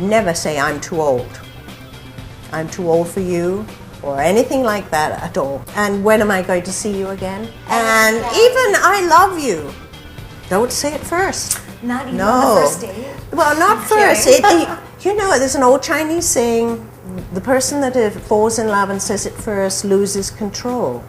never say, I'm too old. I'm too old for you, or anything like that at all. And when am I going to see you again? And even, I love you. Don't say it first. Not even on the first date? Well, not first. You know, there's an old Chinese saying, the person that falls in love and says it first loses control.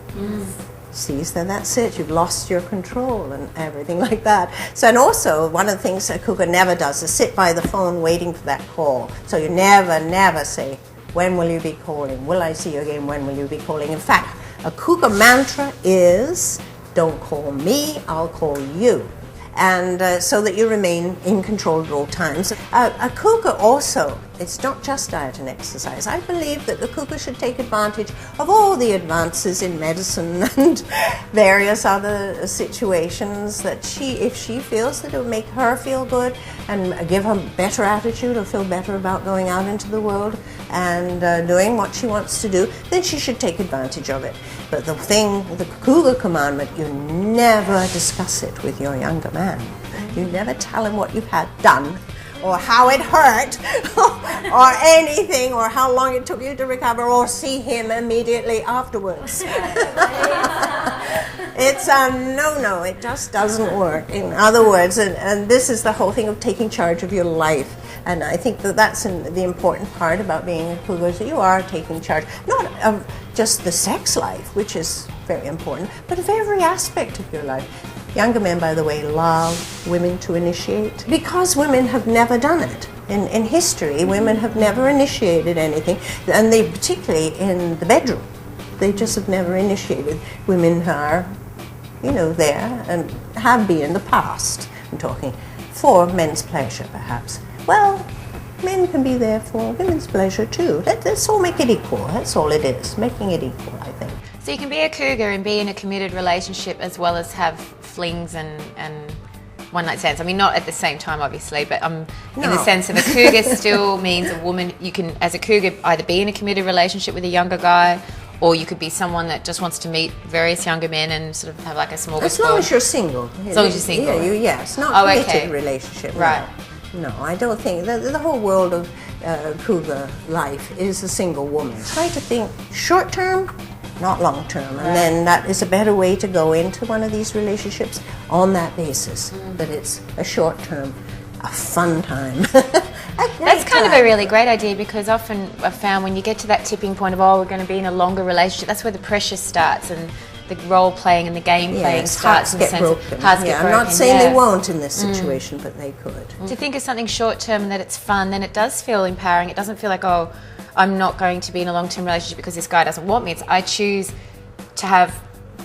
See, so that's it. You've lost your control and everything like that. So, and also, one of the things a cougar never does is sit by the phone waiting for that call. So you never say, when will you be calling? Will I see you again? When will you be calling? In fact, a cougar mantra is, don't call me, I'll call you. And so that you remain in control at all times. A cougar also, it's not just diet and exercise. I believe that the cougar should take advantage of all the advances in medicine and various other situations that if she feels that it will make her feel good and give her a better attitude or feel better about going out into the world and doing what she wants to do, then she should take advantage of it. But the cougar commandment, you never discuss it with your younger man. You never tell him what you've had done, or how it hurt, or anything, or how long it took you to recover, or see him immediately afterwards. It's a no-no. It just doesn't work. In other words, and this is the whole thing of taking charge of your life. And I think that that's the important part about being a cougar, is that you are taking charge, not of just the sex life, which is very important, but of every aspect of your life. Younger men, by the way, love women to initiate because women have never done it. In history, women have never initiated anything, and they particularly in the bedroom. They just have never initiated. Women are, there and have been in the past. I'm talking for men's pleasure, perhaps. Well, men can be there for women's pleasure too. Let's all make it equal. That's all it is, making it equal, I think. So you can be a cougar and be in a committed relationship as well as have flings and one-night stands. I mean, not at the same time, obviously, but in the sense of a cougar still means a woman. You can, as a cougar, either be in a committed relationship with a younger guy, or you could be someone that just wants to meet various younger men and sort of have like a smorgasbord. As long as you're single. As long as you're single. Yeah, it's not a committed relationship. Right. No, I don't think. The whole world of cougar life is a single woman. Try to think short term, not long term. And then that is a better way to go into one of these relationships on that basis. That it's a short term, a fun time. That's kind of a really great idea, because often I've found when you get to that tipping point of, we're going to be in a longer relationship, that's where the pressure starts and the role playing and the game playing starts. Hearts get broken. I'm not saying they won't in this situation, but they could. To think of something short term and that it's fun, then it does feel empowering. It doesn't feel like, I'm not going to be in a long-term relationship because this guy doesn't want me. It's I choose to have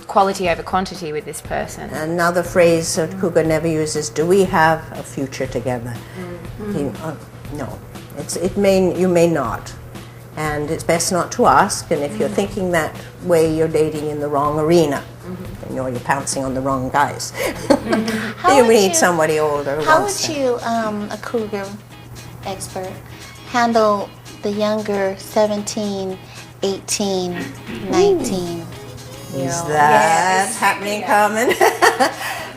quality over quantity with this person. Another phrase that cougar never uses: do we have a future together? No, you may not, and it's best not to ask. And if you're thinking that way, you're dating in the wrong arena, and you're pouncing on the wrong guys. You need somebody older. How would you, a cougar expert, handle the younger 17, 18, 19? Is that happening, Carmen?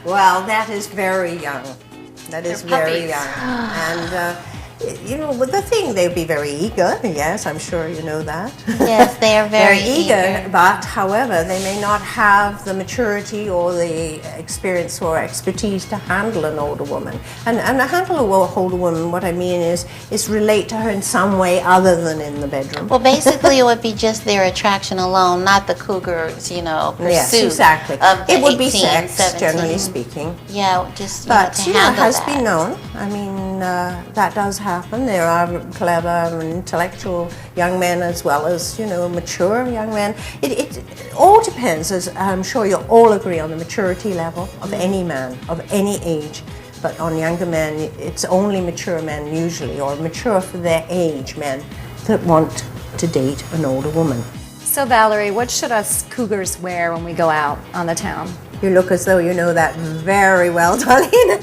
Well, that is very young. That is very young. And, the thing, they'll be very eager. Yes, I'm sure you know that. Yes, they are very eager. But, however, they may not have the maturity or the experience or expertise to handle an older woman. And to handle an older woman, what I mean is relate to her in some way other than in the bedroom. Well, basically, it would be just their attraction alone, not the cougar's, pursuit. Yes, exactly. Of the it would 18, be sex, 17. generally speaking. Yeah, just but to handle it has that. been known. I mean, that does happen. There are clever and intellectual young men as well as, mature young men. It all depends, as I'm sure you'll all agree, on the maturity level of any man, of any age. But on younger men, it's only mature men usually, or mature for their age men, that want to date an older woman. So Valerie, what should us cougars wear when we go out on the town? You look as though you know that very well, Darlene.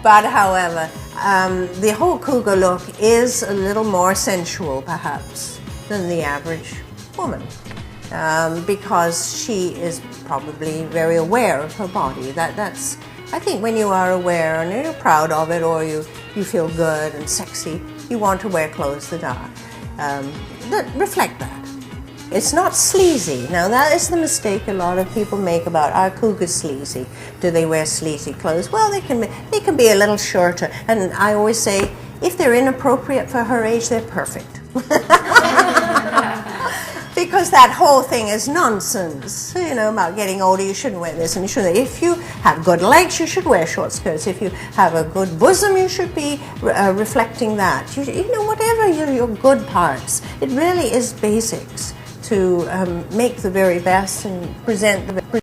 But however, the whole cougar look is a little more sensual, perhaps, than the average woman, because she is probably very aware of her body. That's, I think, when you are aware and you're proud of it, or you you feel good and sexy, you want to wear clothes that are that reflect that. It's not sleazy. Now that is the mistake a lot of people make about, are cougars sleazy? Do they wear sleazy clothes? Well, they can be a little shorter. And I always say, if they're inappropriate for her age, they're perfect. Because that whole thing is nonsense, you know, about getting older, you shouldn't wear this and you shouldn't. If you have good legs, you should wear short skirts. If you have a good bosom, you should be reflecting that. You know, whatever your good parts. It really is basics to make the very best and present the